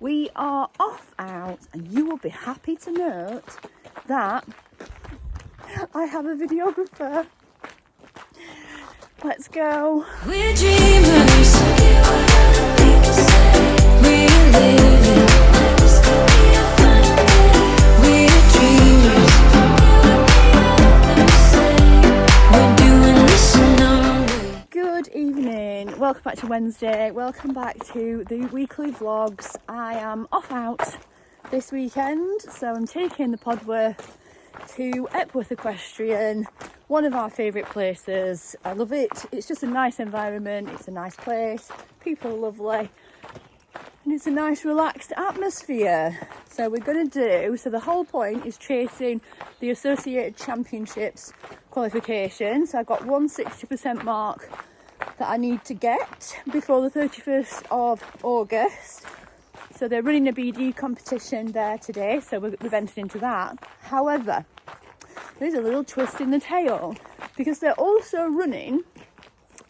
We are off out, and you will be happy to note that I have a videographer. Let's go. We're dreamers. We're living. We're dreamers. We're doing this in our way. Good evening. Welcome back to Wednesday. Welcome back to the weekly vlogs. I am off out this weekend, so I'm taking the Podworth to Epworth Equestrian, one of our favourite places. I love it. It's just a nice environment, it's a nice place, people are lovely, and it's a nice relaxed atmosphere. So the whole point is chasing the Associated Championships qualification. So I've got 160% mark that I need to get before the 31st of August. So they're running a BD competition there today, so we've entered into that. However, there's a little twist in the tail, because they're also running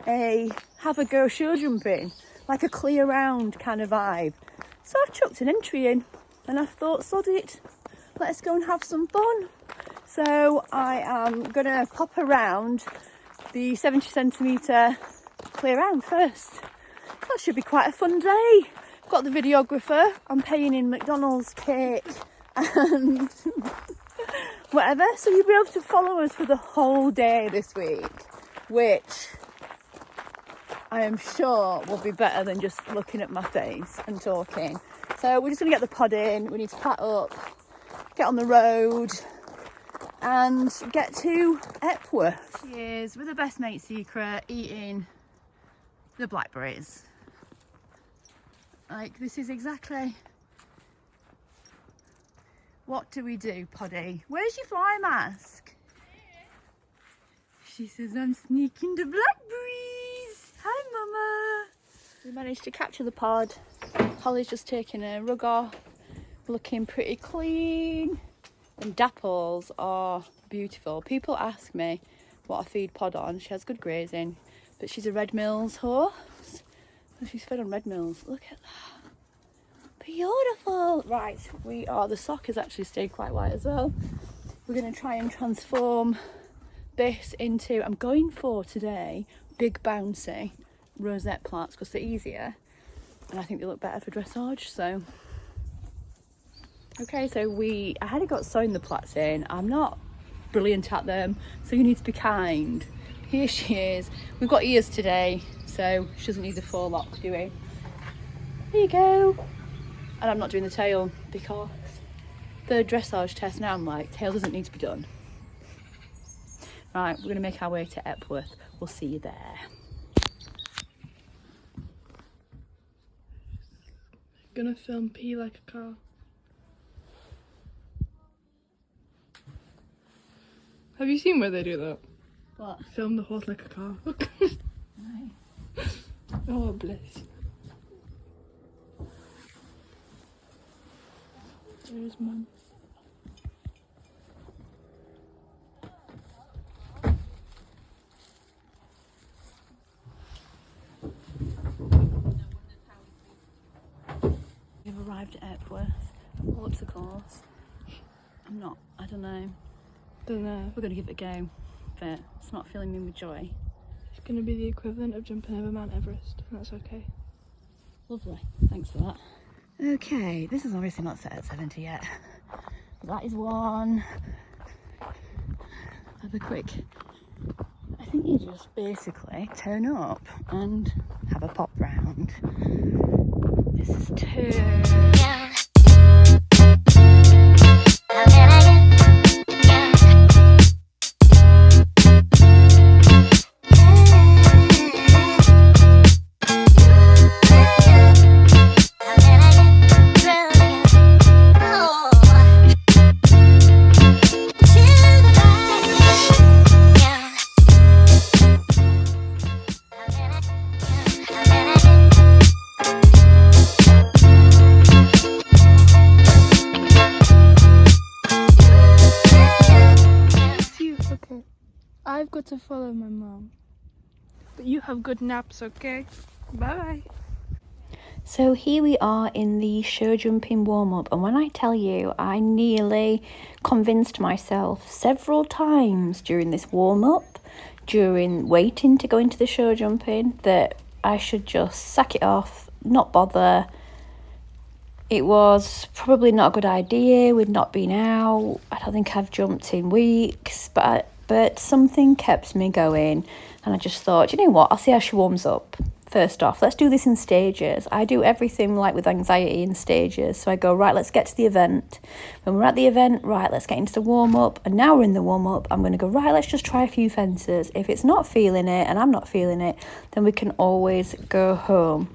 a have a go show jumping, like a clear round kind of vibe. So I've chucked an entry in, and I thought, sod it, let's go and have some fun. So I am gonna pop around the 70 centimetre clear round first. That should be quite a fun day. Got the videographer, I'm paying in McDonald's cake and whatever, so you'll be able to follow us for the whole day this week, which I am sure will be better than just looking at my face and talking. So we're just going to get the pod in, we need to pack up, get on the road and get to Epworth. Cheers, with the best mate secret, eating the blackberries. Like, this is exactly... What do we do, Poddy? Where's your fly mask? She says, I'm sneaking the blackberries. Hi, Mama. We managed to capture the pod. Holly's just taking a rug off, looking pretty clean. And dapples are beautiful. People ask me what I feed Pod on. She has good grazing, but she's a Red Mills horse. So she's fed on Red Mills. Look at that. Beautiful. Right, the sock has actually stayed quite white as well. We're going to try and transform this into, I'm going for today, big bouncy rosette plaits because they're easier and I think they look better for dressage. So okay, so I had got sewing the plaits in. I'm not brilliant at them, so you need to be kind. Here she is. We've got ears today, so she doesn't need the forelock, do we? There you go. And I'm not doing the tail because the dressage test now I'm like, tail doesn't need to be done. Right, we're going to make our way to Epworth. We'll see you there. Gonna film pee like a car. Have you seen where they do that? What? Film the horse like a car. Right. Oh, bless. There's Mum. We've arrived at Epworth. I've walked the course. I don't know. Don't know. We're going to give it a go, but it's not filling me with joy. It's gonna be the equivalent of jumping over Mount Everest, and that's okay. Lovely, thanks for that. Okay, this is obviously not set at 70 yet. That is one. Have a quick, I think you just basically turn up and have a pop round. This is two. I've got to follow my mom. But you have good naps, okay? Bye. So here we are in the show jumping warm-up, and when I tell you I nearly convinced myself several times during this warm-up, during waiting to go into the show jumping, that I should just sack it off, not bother. It was probably not a good idea. We'd not been out. I don't think I've jumped in weeks, but something kept me going, and I just thought, you know what, I'll see how she warms up. First off, let's do this in stages. I do everything like with anxiety in stages. So I go, right, let's get to the event. When we're at the event, right, let's get into the warm-up. And now we're in the warm-up, I'm going to go, right, let's just try a few fences. If it's not feeling it and I'm not feeling it, then we can always go home.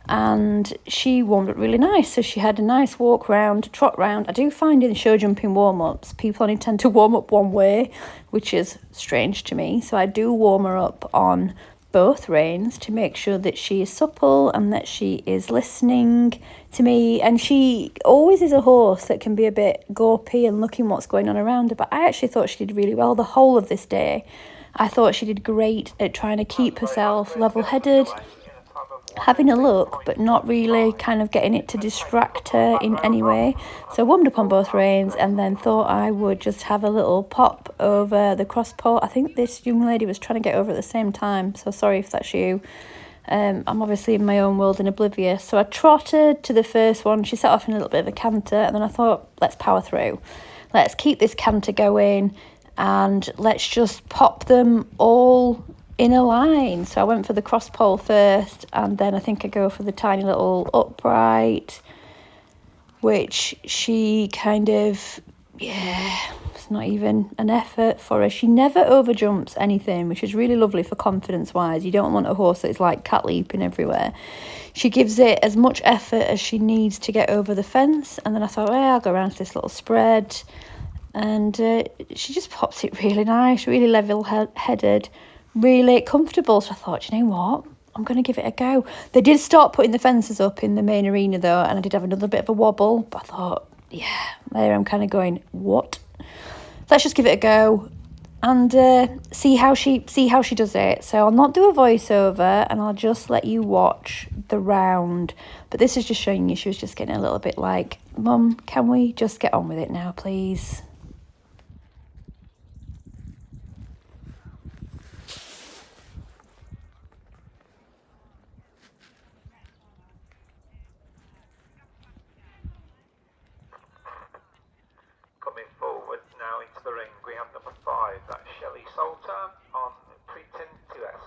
And she warmed up really nice. So she had a nice walk round, trot round. I do find in show jumping warm-ups, people only tend to warm up one way, which is strange to me. So I do warm her up on both reins to make sure that she is supple and that she is listening to me. And she always is a horse that can be a bit gawpy and looking what's going on around her, but I actually thought she did really well the whole of this day. I thought she did great at trying to keep herself level-headed, having a look but not really kind of getting it to distract her in any way. So I warmed up on both reins and then thought I would just have a little pop over the cross pole. I think this young lady was trying to get over at the same time, so sorry if that's you. I'm obviously in my own world and oblivious. So I trotted to the first one. She set off in a little bit of a canter, and then I thought, let's power through. Let's keep this canter going and let's just pop them all in a line. So I went for the cross pole first, and then I think I go for the tiny little upright, which she kind of, it's not even an effort for her. She never overjumps anything, which is really lovely for confidence wise. You don't want a horse that's like cat leaping everywhere. She gives it as much effort as she needs to get over the fence. And then I thought, I'll go around to this little spread, and she just pops it really nice, really level-headed, really comfortable. So I thought, you know what, I'm going to give it a go. They did start putting the fences up in the main arena though, and I did have another bit of a wobble, but I thought, there I'm kind of going, what? Let's just give it a go and see how she does it. So I'll not do a voiceover and I'll just let you watch the round. But this is just showing you she was just getting a little bit like, Mum, can we just get on with it now, please? Coming forward now into the ring, we have number 5, that's Shelley Salter on Pretend to S.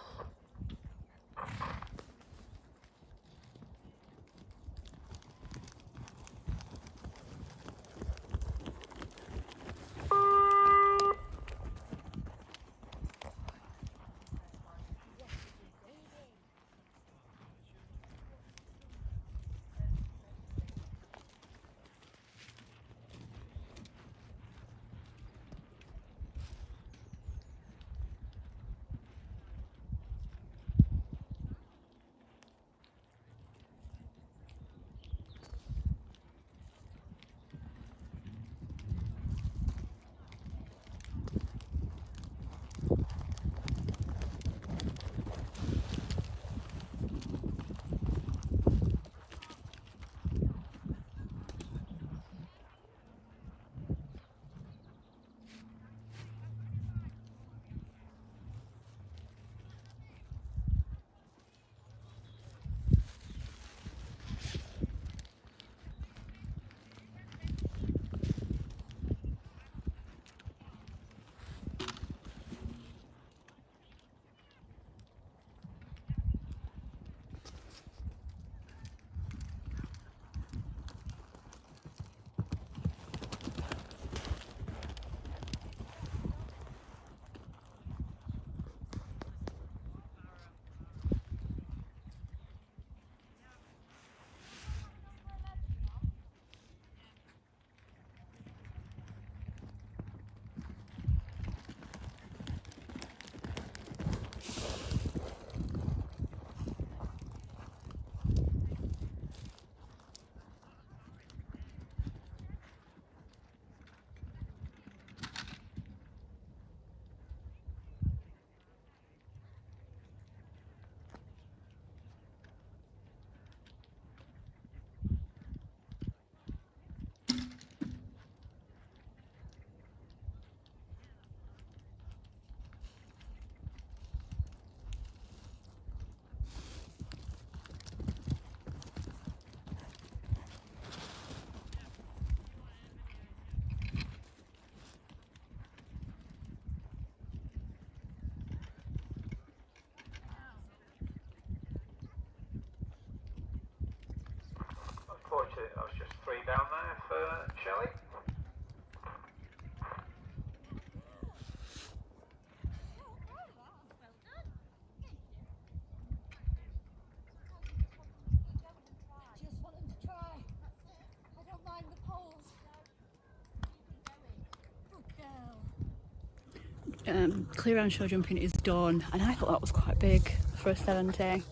clear round show jumping is done, and I thought that was quite big for a 70.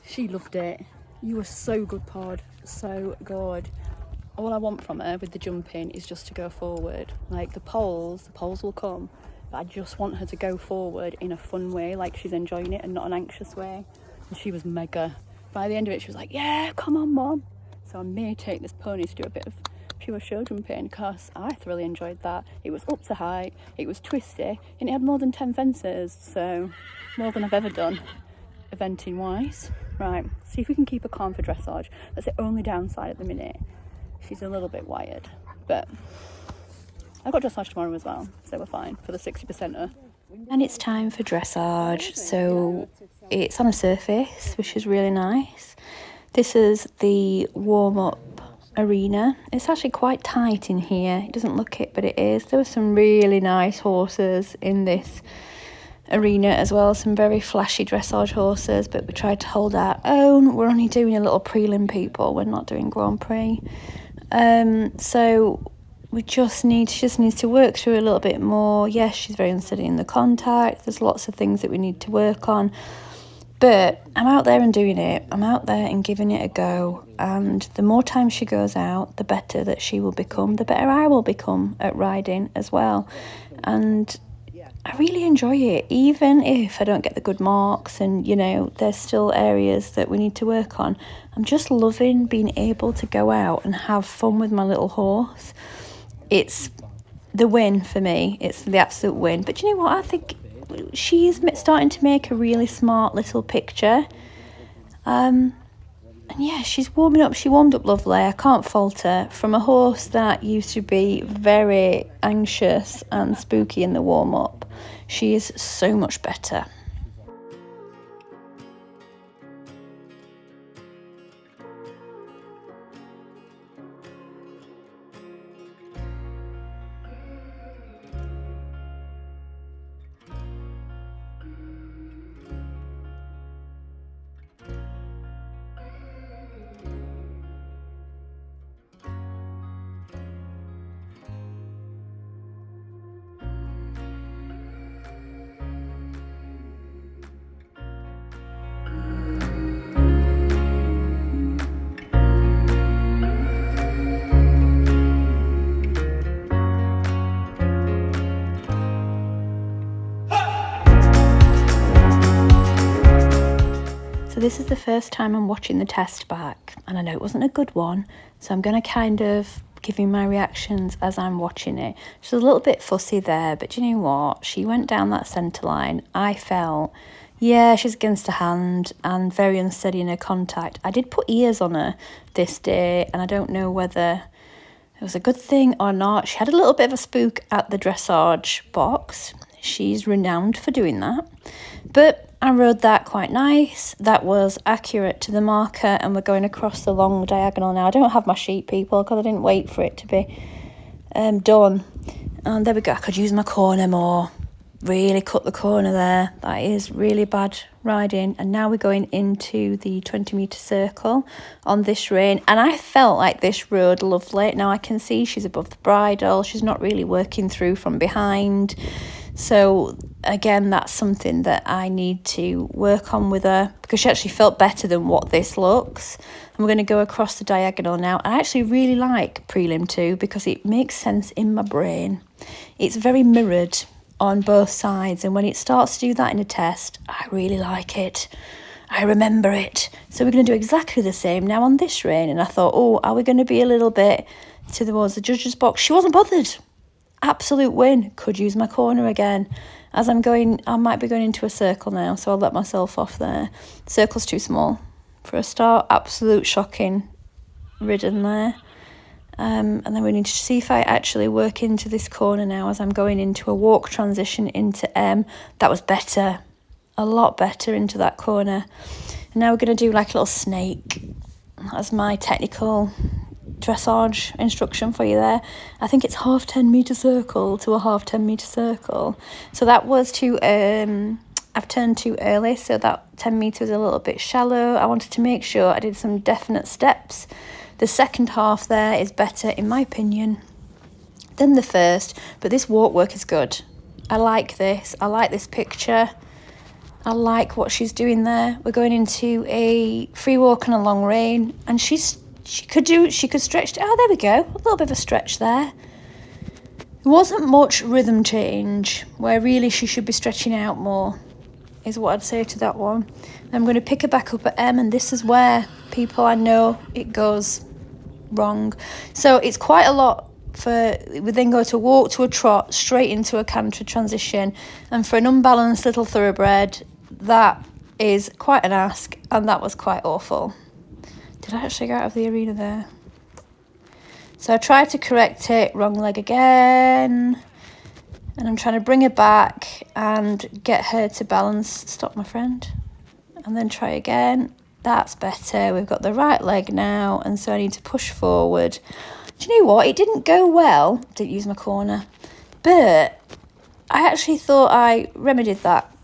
She loved it. You were so good, Pod, so good. All I want from her with the jumping is just to go forward. Like the poles will come, but I just want her to go forward in a fun way, like she's enjoying it and not an anxious way. And she was mega. By the end of it, she was like, yeah, come on, Mum. So I may take this pony to do a bit of pure show jumping, because I thoroughly enjoyed that. It was up to height, it was twisty, and it had more than 10 fences, so more than I've ever done eventing wise. Right, see if we can keep her calm for dressage. That's the only downside at the minute. She's a little bit wired, but I've got dressage tomorrow as well, so we're fine for the 60%er. And it's time for dressage, so it's on a surface, which is really nice. This is the warm-up arena. It's actually quite tight in here. It doesn't look it, but it is. There were some really nice horses in this arena as well, some very flashy dressage horses, but we tried to hold our own. We're only doing a little prelim, people. We're not doing Grand Prix. So she just needs to work through a little bit more. Yes, she's very unsteady in the contact. There's lots of things that we need to work on. But I'm out there and doing it. I'm out there and giving it a go. And the more time she goes out, the better that she will become, the better I will become at riding as well. And I really enjoy it, even if I don't get the good marks and, you know, there's still areas that we need to work on. I'm just loving being able to go out and have fun with my little horse. It's the win for me. It's the absolute win. But you know what? I think she is starting to make a really smart little picture. And yeah, she's warming up. She warmed up lovely. I can't fault her. From a horse that used to be very anxious and spooky in the warm-up, she is so much better. This is the first time I'm watching the test back, and I know it wasn't a good one, so I'm going to kind of give you my reactions as I'm watching it. She's a little bit fussy there, but you know what? She went down that centre line. I felt, yeah, she's against her hand and very unsteady in her contact. I did put ears on her this day, and I don't know whether it was a good thing or not. She had a little bit of a spook at the dressage box. She's renowned for doing that. But I rode that quite nice. That was accurate to the marker, and we're going across the long diagonal now. I don't have my sheet, people, because I didn't wait for it to be done. And there we go. I could use my corner more. Really cut the corner there. That is really bad riding. And now we're going into the 20-metre circle on this rein. And I felt like this rode lovely. Now I can see she's above the bridle. She's not really working through from behind. So again, that's something that I need to work on with her, because she actually felt better than what this looks. And we're going to go across the diagonal now. I actually really like prelim 2 because it makes sense in my brain. It's very mirrored on both sides, and when it starts to do that in a test, I really like it. I remember it. So we're going to do exactly the same now on this rein. And I thought, oh, are we going to be a little bit towards the judge's box? She wasn't bothered. Absolute win. Could use my corner again. As I'm going, I might be going into a circle now, so I'll let myself off there. Circle's too small for a start. Absolute shocking ridden there. And then we need to see if I actually work into this corner now as I'm going into a walk transition into M. That was better. A lot better into that corner. And now we're going to do like a little snake as my technical dressage instruction for you there. I think it's half 10-metre circle to a half 10-metre circle. So that was I've turned too early, so that 10 metres is a little bit shallow. I wanted to make sure I did some definite steps. The second half there is better, in my opinion, than the first, but this walk work is good. I like this. I like this picture. I like what she's doing there. We're going into a free walk and a long rein, and she could stretch. Oh, there we go. A little bit of a stretch there. There wasn't much rhythm change, where really she should be stretching out more, is what I'd say to that one. I'm going to pick her back up at M, and this is where people, I know it goes wrong. So it's quite a lot. We then go to walk to a trot, straight into a canter transition, and for an unbalanced little thoroughbred, that is quite an ask, and that was quite awful. Did I actually go out of the arena there? So I tried to correct it, wrong leg again, and I'm trying to bring her back and get her to balance. Stop, my friend. And then try again. That's better. We've got the right leg now, and so I need to push forward. Do you know what? It didn't go well. Didn't use my corner. But I actually thought I remedied that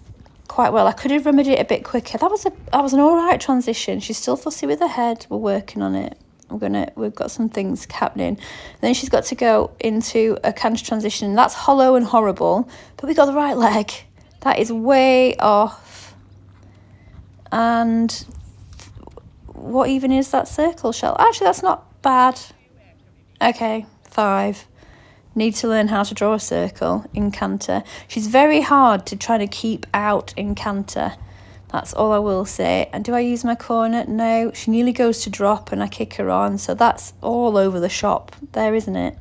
quite well. I could have remedied it a bit quicker. That was an all right transition. She's still fussy with her head. We're working on it. We've got some things happening. Then she's got to go into a canter transition. That's hollow and horrible, but we got the right leg. That is way off. And what even is that circle shell? Actually, that's not bad. Okay, 5. Need to learn how to draw a circle in canter. She's very hard to try to keep out in canter. That's all I will say. And do I use my corner? No. She nearly goes to drop and I kick her on. So that's all over the shop there, isn't it?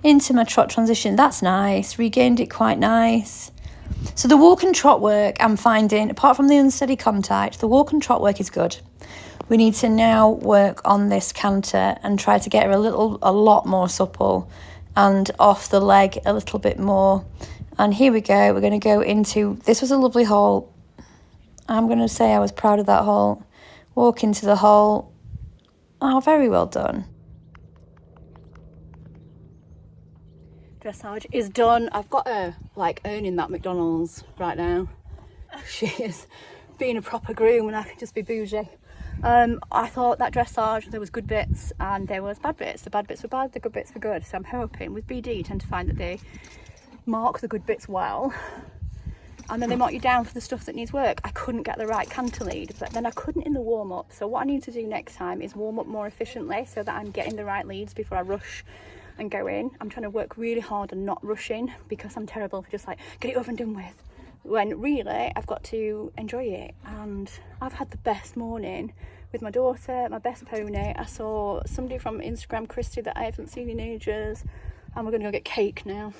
Into my trot transition. That's nice. Regained it quite nice. So the walk and trot work, I'm finding, apart from the unsteady contact, the walk and trot work is good. We need to now work on this canter and try to get her a lot more supple and off the leg a little bit more. And here we go. We're going to go into, this was a lovely hole. I'm going to say I was proud of that hole. Walk into the hole. Oh, very well done. Dressage is done. I've got her like earning that McDonald's right now. She is being a proper groom and I can just be bougie. I thought that dressage, there was good bits and there was bad bits. The bad bits were bad, the good bits were good. So I'm hoping with BD you tend to find that they mark the good bits well and then they mark you down for the stuff that needs work. I couldn't get the right canter lead, but then I couldn't in the warm-up. So what I need to do next time is warm up more efficiently so that I'm getting the right leads before I rush and go in. I'm trying to work really hard and not rushing because I'm terrible for just like, get it over and done with. When really I've got to enjoy it. And I've had the best morning with my daughter, my best pony. I saw somebody from Instagram, Christy, that I haven't seen in ages, and we're going to go get cake now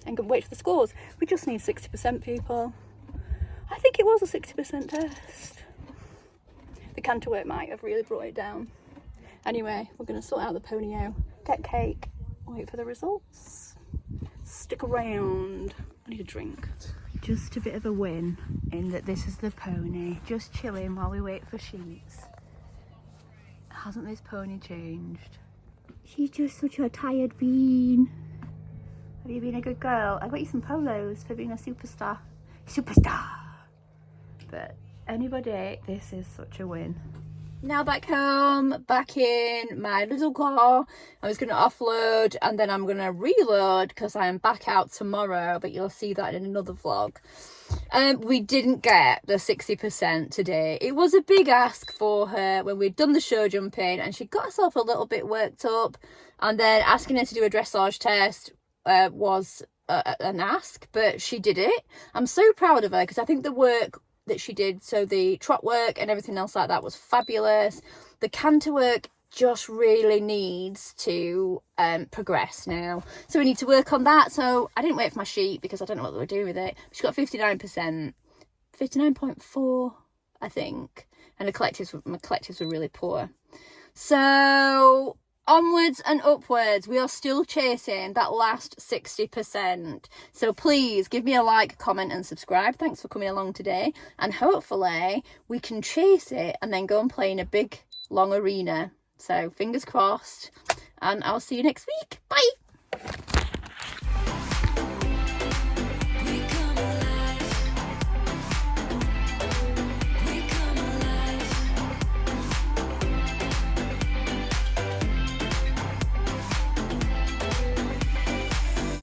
and go wait for the scores. We just need 60%, people. I think it was a 60% test. The canter work might have really brought it down. Anyway, we're going to sort out the ponyo, get cake, wait for the results. Stick around. I need a drink. Just a bit of a win in that this is the pony just chilling while we wait for sheets. Hasn't this pony changed? She's just such a tired bean. Have you been a good girl? I got you some polos for being a superstar. But anybody, this is such a win. Now back home, back in my little car. I was going to offload and then I'm going to reload because I am back out tomorrow, but you'll see that in another vlog. We didn't get the 60% today. It was a big ask for her when we'd done the show jumping and she got herself a little bit worked up, and then asking her to do a dressage test was an ask, but she did it. I'm so proud of her because I think the work that she did, so the trot work and everything else like that, was fabulous. The canter work just really needs to progress now, so we need to work on that. So I didn't wait for my sheet because I don't know what they were doing with it. She got 59%, 59.4 I think, and my collectives were really poor. So onwards and upwards, we are still chasing that last 60%. So please give me a like, comment and subscribe. Thanks for coming along today, and hopefully we can chase it and then go and play in a big long arena. So fingers crossed, and I'll see you next week. Bye.